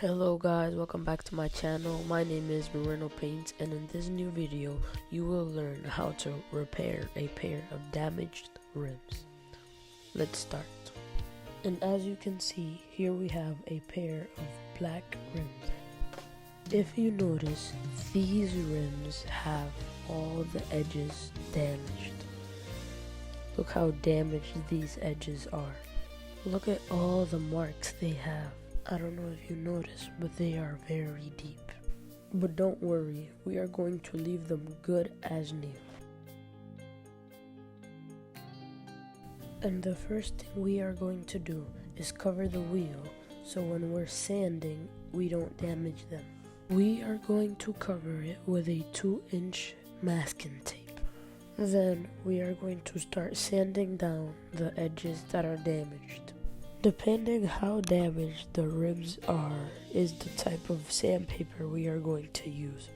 Hello guys, welcome back to my channel. My name is Moreno Paints, and in this new video you will learn how to repair a pair of damaged rims. Let's start. And as you can see, here we have a pair of black rims. If you notice, these rims have all the edges damaged. Look how damaged these edges are. Look at all the marks they have. I don't know if you noticed, but they are very deep. But don't worry, we are going to leave them good as new. And the first thing we are going to do is cover the wheel so when we're sanding, we don't damage them. We are going to cover it with a 2-inch masking tape. Then we are going to start sanding down the edges that are damaged. Depending how damaged the rims are is the type of sandpaper we are going to use.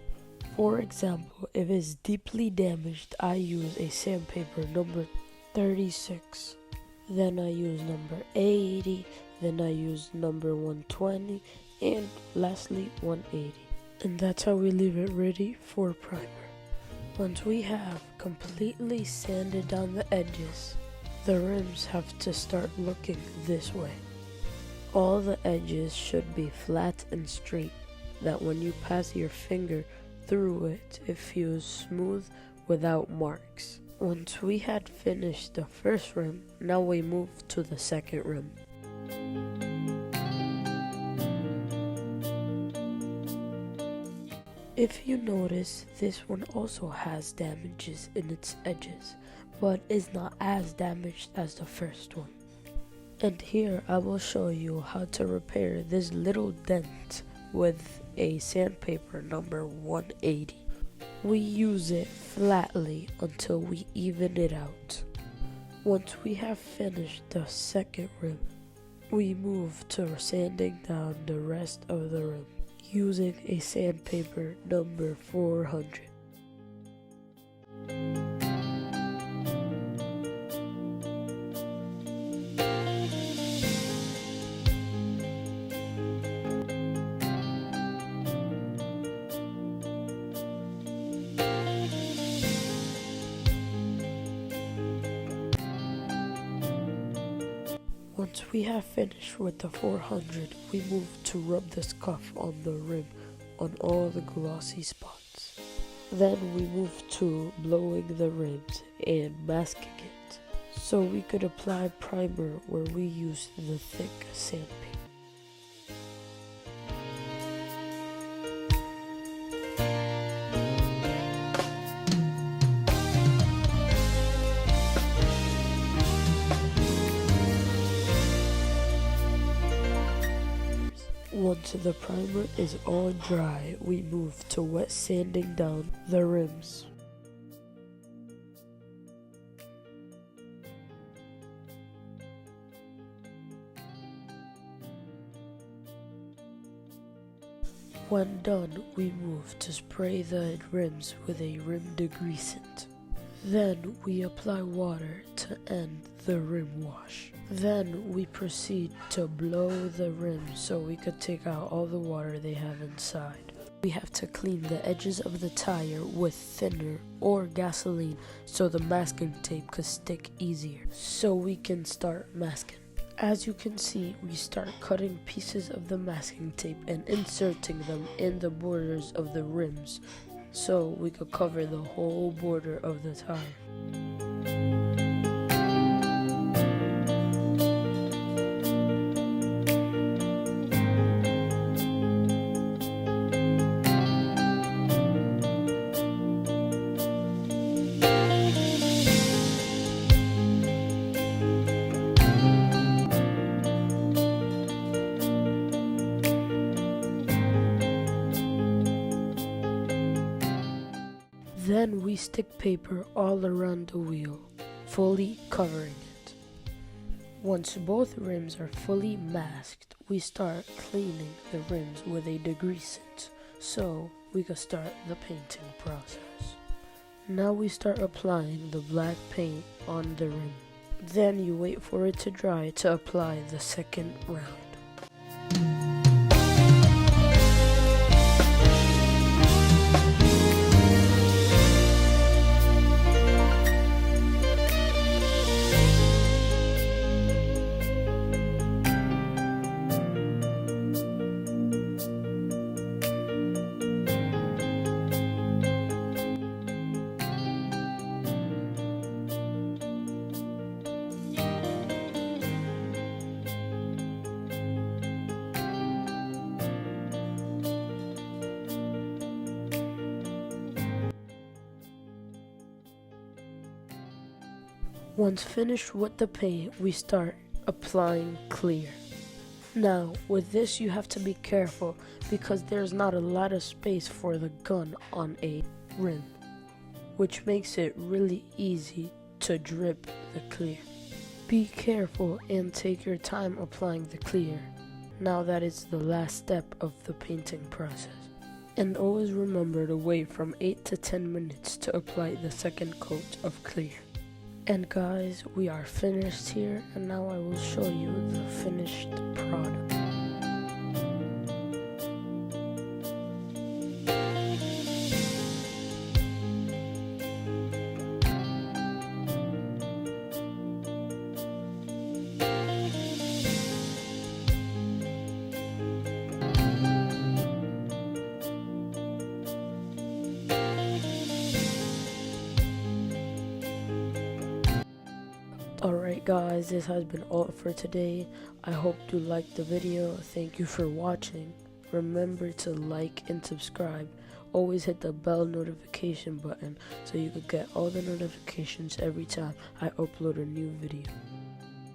For example, if it's deeply damaged, I use a sandpaper number 36. Then I use number 80. Then I use number 120. And lastly 180. And that's how we leave it ready for primer. Once we have completely sanded down the edges, the rims have to start looking this way. All the edges should be flat and straight, that when you pass your finger through it, it feels smooth without marks. Once we had finished the first rim, now we move to the second rim. If you notice, this one also has damages in its edges, but is not as damaged as the first one. And here I will show you how to repair this little dent with a sandpaper number 180. We use it flatly until we even it out. Once we have finished the second rim, we move to sanding down the rest of the rim using a sandpaper number 400. Once we have finished with the 400, we move to rub the scuff on the rim on all the glossy spots. Then we move to blowing the rims and masking it, so we could apply primer where we use the thick sandpaper. Once the primer is all dry, we move to wet sanding down the rims. When done, we move to spray the rims with a rim degreasant. Then we apply water to end the rim wash. Then we proceed to blow the rims so we could take out all the water they have inside. We have to clean the edges of the tire with thinner or gasoline so the masking tape could stick easier, so we can start masking. As you can see, we start cutting pieces of the masking tape and inserting them in the borders of the rims so we could cover the whole border of the tire. Then we stick paper all around the wheel, fully covering it. Once both rims are fully masked, we start cleaning the rims with a degreasant, so we can start the painting process. Now we start applying the black paint on the rim. Then you wait for it to dry to apply the second round. Once finished with the paint, we start applying clear. Now, with this you have to be careful because there's not a lot of space for the gun on a rim, which makes it really easy to drip the clear. Be careful and take your time applying the clear, now that it's the last step of the painting process. And always remember to wait from 8 to 10 minutes to apply the second coat of clear. And guys, we are finished here, and now I will show you the finished product. Alright guys, this has been all for today. I hope you liked the video. Thank you for watching. Remember to like and subscribe. Always hit the bell notification button so you can get all the notifications every time I upload a new video.